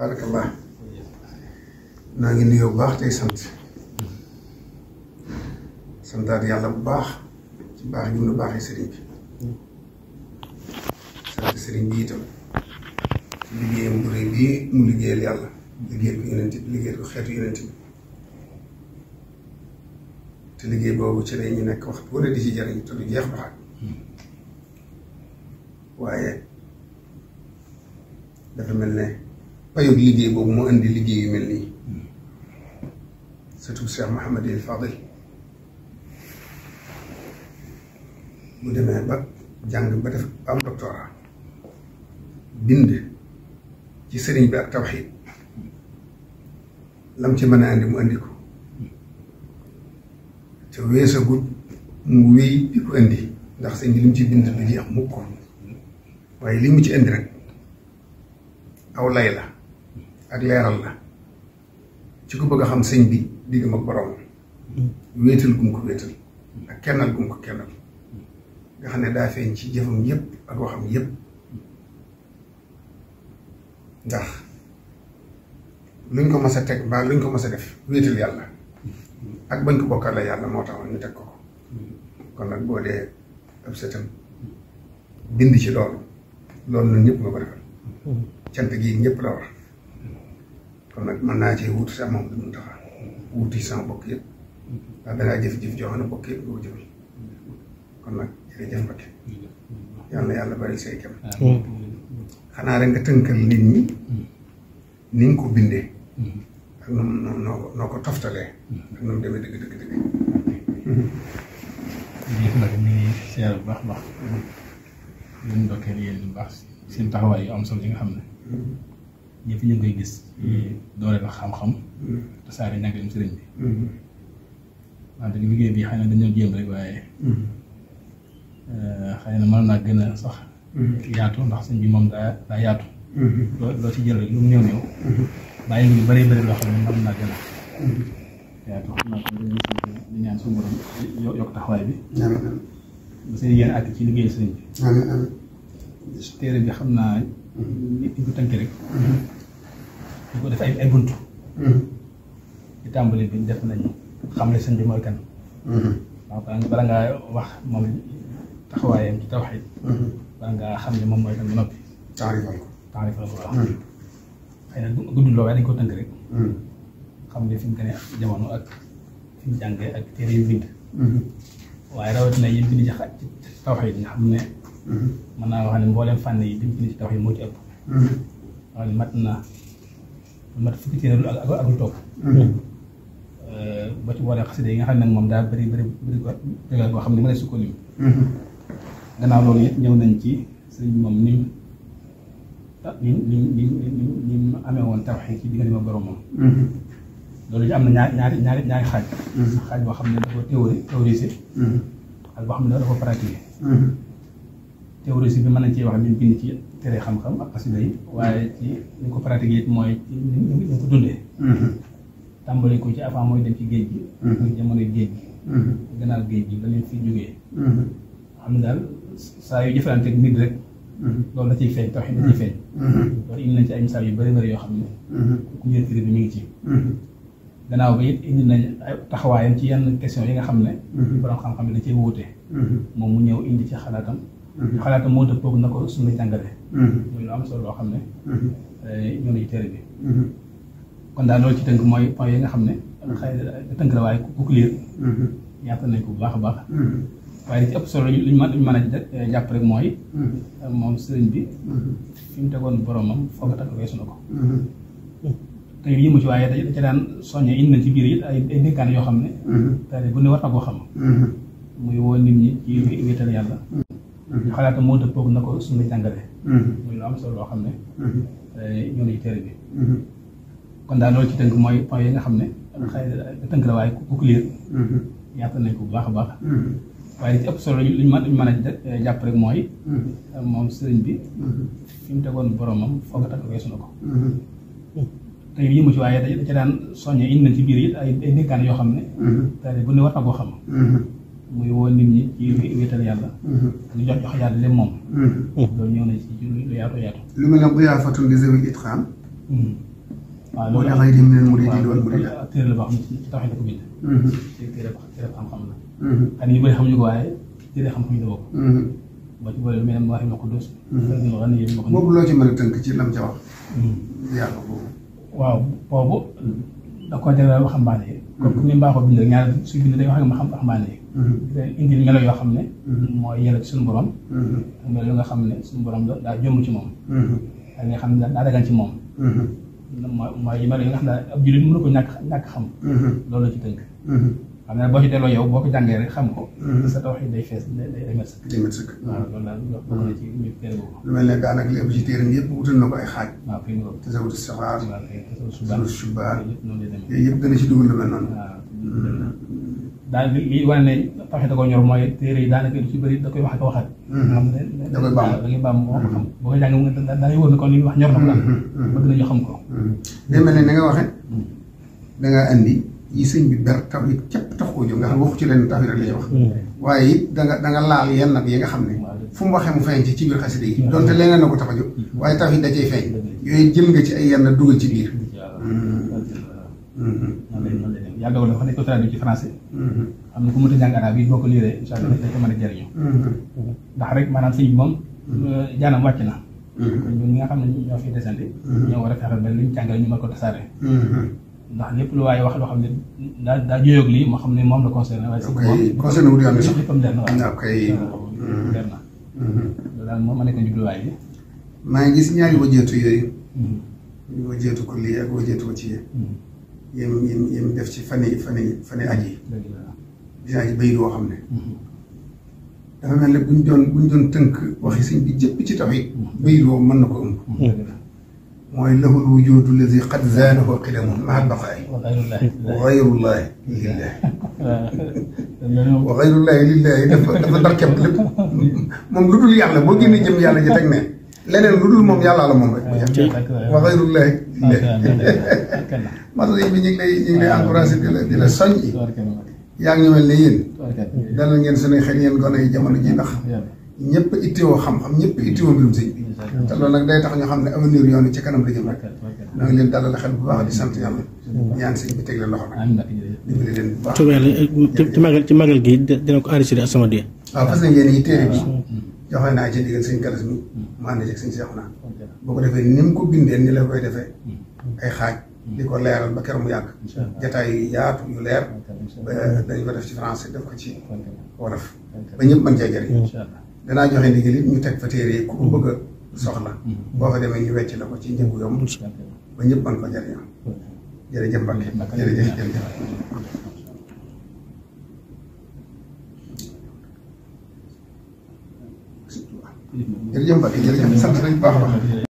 barakallah naa ngi nuyoo bu baax tey santaat yàlla bu baax ci baax gi mu baaxee sëriñ bi sant sëriñ bi itam ci liggéeyam bu rëy bii mu liggéeyal yàlla liggéeyal ko yonent bi liggéeyal ko xeetu yonent bi te liggéey boobu ci lay ñu nekk wax bu ne di ci jariñ te du jeex baxaat waaye dafa mel ne payug liggéey boobu moo indi liggéey yu mel nii surtout Cheikh Mouhamadul Fadil bu demee ba jàng ba def am doctorat bind ci sëriñ bi ak tawxiid lam ci mën a andi mu andi ko te weesagut mu wéy di ko indi ndax sëñ bi li mu ci bind du jeex mukk ko waaye li mu ci indi rek aw lay la ak leeral la ci ku bëgg a xam sëñ bi diggam ak borom wéetal gum ko wéetal ak kennal gum ko kennal nga xam ne daa feeñ ci jëfam yépp ak waxam yépp ndax luñ ko mas a teg mbaa luñ ko mas a def wéetal yàlla ak bañ ko bokkal la yàlla moo taxoon ñu teg ko kon nag boo dee ab setam bind ci loolu ñun ñëpp nga ko defal cant gi ñëpp la war kon nag mën naa cee wutu sax moom du mu taxa wuti sama bokk yëpp ndax dangaa jëf-jëf joo xam ne bokk yëpp nga ko jëfal kon nag jërëjëf Mbakke yàlla bari say kem xanaa rek nga tënkal nit ñi ni nga ko bindee ak noo ko toftalee ak nu mu demee dëgg jëf nag ñu ngi seer bu baax baax leen ndokkeel yéen bu baax seen taxawaay yu am solo yi nga xam ne ñëpp ñu ngi koy gis doole la xam-xam te saa yi njàngaleem sëriñ bi wante liggéey bi xëy na dañoo jéem rek waaye xëy na mën naa gën a sax yaatu ndax sëñ bi moom daa yaatu loo ci jël rek lu mu néew néew bàyyi lu bari bari loo xam ne mën naa gën a yaatu xam naa ko di ñaan suñu borom yokk taxawaay bi ba seen yéen àgg ci liggéey sëriñ bi téere bi xam naa nit ñi ko tënk rek ñu ko def ay buntu ci tàmbali bi def nañu xamle sëñ bi mooy kan waaw bala ngaa wax moom taxawaayam ci tawxiid bala ngaa xam ne moom mooy kan ba noppi taarifal ko waaw xëy na guddul loo waaye dañ ko tënk rek xam ne fi mu gënee jamono ak fi mu jàngee ak téere yu bind waaye rawatina yi bind ci tawxiid nga xam ne mën naa wax ne mbooleem fànn yi bind ci tawxiid moo ci ëpp wax ne mat fukki téere ak lu topp ba ci boolee xasida yi nga xam ne nag moom daa bëri ko dëggal boo xam ne ma ne su ko lim gannaaw loolu it ñëw nañ ci sëriñ moom ni mu amee woon tawxiid ci diggante ma borom moom loolu ci am na ñaari xaaj xaaj boo xam ne dafa théorisé ak boo xam ne dafa pratiqué théorisé bi mën nañ ciy wax ni bind ci tere xam-xam ak xasida yi waaye ci ni ko pratiqué it mooy ci ni ko dundee tàmbali ko ci avant mooy dem ci géej gi ak jamono géej gi gannaaw géej gi ba leen fi jógee xam ne daal saa yu jëflanteeg nit rek loolu da ciy feeñ tawxiid da ciy feeñ loolu indi nañ ci ay misaal yu bëri yoo xam ne ku njër firi bi mi ngi ci gannaaw ba it indi nañ ay taxawaayam ci yenn question yi nga xam ne borom xam-xam yi da cee wuute moom mu ñëw indi ci xalaatam moo dëppoog na ko suñu jàngale muy lu am solo loo xam ne ñoo na ci téere bi kon daal loolu ci tënk mooy point yi nga xam ne xëy na tënk la waaye ku ko liir yaatal nañ ko bu baax a baax waaye li ci ëpp solo luñ mën a jàpp rek mooy moom sëriñ bi fi mu tegoon boromam foog a takk weesu na ko te yi mu ci waaye da ca daan soññee indi nañ ci biir it ay dénkaan yoo xam ne tey bu ne war na koo xam muy woo nit ñi ci wéetal yàlla ñu xalaata moo dëppoog na ko suñu jàngale muy lu am solo loo xam ne ñoo na ci téere bi kon daal loolu ci tënk mooy point yi nga xam ne xëy na tënk la waaye ku ko liir yaatal nañ ko bu baax a baax waaye li ci ëpp solo luñ mën a jàpp rek mooy moom sëriñ bi fi mu tegoon boromam foog a takk weesu na ko te yi mu ci waaye da ca daan soññee indi nañ ci biir it ay dénkaan yoo xam ne tey bu ne war na koo xam muy woo nit ñi ci wéetal yàlla ñu jox yàlla lépp moom loolu ñëw na ci lu yaatu lu mel ne diyaafatun li zawil itqaan waaw boo loolu dangay dem leen mu di wal mu di la. téere la boo xam ne ci taxaw ko bind. téere xam-xam la. xëy na ñu bëri xamuñu ko waaye téere xam-xam yi la bokk. boo ci boole lu mel ne Mawaahibu Quddus. boobu loo ci mën a tënk ci lam ca wax. yàlla boobu. waaw boobu da koo jagleel waxambaane yi. comme ni mbaaxoo bind rek ñaar su bind day wax nga ma xam waxambaane yi. indil melo yoo xam ne. mooy yàlla ci suñu borom. melo yoo nga xam ne suñu borom daa jomb ci moom. ak nga xam ne daa dagan ci moom. mooy melo yi nga xam ne ab jullit mënu ko ñàkk xam. loolu la ci tënk. xam ne boo ci delloo yow boo ko jàngee rek xam ko. sa tawhiid day fees day mat sëkk. day mat sëkk. waaw loolu daal bokk na ci ñu téere boobu. lu mel ne daanaka lépp ci téeram yëpp wutal na ko ay xaaj. waaw kay loolu. tasawudu sixaar. waaw kay tasawudu subaan. noonu lay demee. yooyu yëpp dana ci dugal lu mel noonu. waaw daal li wane ne tawhiid da koo ñor mooy téere yi daanaka lu ci bëri da koy wax ak waxaat. xam ne da koy baam da ngay baam moo ko xam boo ko jàngee da ngay wóor ne kon li wax ñor na ko daal. bëgg nañu xam ko. day mel ne ni nga waxee. da nga andi yi sëñ bi ber tawhiid képp tax koo jóg nga xam waxu ci leen tawhiid rek la ñuy wax. waaye it da nga laal yenn nag yi nga xam ne. fu mu waxee mu feeñ ci biir xasida yi. donte leneen na ko tax a jóg. waaye tawhiid da cay feeñ. yooyu jël nga ci ay yenn dugal ci biir. yàlla dogal dafa nekk ko traduit ci français. xam ne ku mënta jàng arab yi boo ko liiree incha allah dañ ko mën a jëriñu. ndax rek maanaam sëñ bi moom jaanam wàcc na. kon ñun ñi nga xam ne ñoo fi desandi. ñoo war a fexe ba liñ jàngale ñu mën ko tasaare. ndax lépp lu waaye wax loo xam ne daa jóyoog lii moo xam ne moom la concerné waaye si moom concerné wul yoon bi sax léppam leer na waaw kay leer na loolu daal moom ma nekkoon jubluwaay bi. maa ngi gis ñaari wajeetu yooyu. wajeetu ko lii ak wajeetu ko ci yéen def ci fan yi aji. dinaa ci bayit woo xam ne. dafa mel ne buñ doon tënk waxi sëñ bi jëpp ci tawhiid bayit woo mën na ko ëmb. mooy lahul wujuudu lazi qad zaanahu qidamun mahal baqaa'i wa gayrullaahi lillaahi wa gayrullaahi lillaahi dafa darkeeb lépp moom lu dul yàlla boo génnee jëm yàlla ji teg ne leneen lu dul moom yàlla la moom rek wa gayrullaahi lillaahi moo tax bi ñu ngi lay encouragé di la soññ yaa ngi ñu mel ne yéen dalal ngeen suñuy xel yéen gone yi jamono ji ndax ñëpp itteewoo xam-xam ñëpp itteewoo mbirum sëñ bi te loolu nag day tax ñu xam ne avenir yoon ci kanam la jëm rek na nga leen dalal xel bu baax di sant yàlla ñaan sëñ bi teg leen loxo nag dimbali leen bu baax ci magal gi dina ko enregistré As-Samadiyya waaw fas na ngeen yi téere bi joxe naa ci digal sëñ Galas mi mu ànd ci sëñ Seexuna boo ko defee ni mu ko bindee ni la koy defee ay xaaj di ko leeral ba keroog mu yàgg jataay yu yaatu yu leer ba dañu ko def ci français def ko ci wolof ba ñëpp mën cee jëriñ danaa joxe ndigal it ñu teg fa téere yi ku ko bëgg a soxla boo fa demee ñu wecc la ko ci njëgu yomb ba ñëpp mën ko jëriñoo jërëjëf Mbacke jërëjëf Mbacke jërëjëf sant nañ baax a baax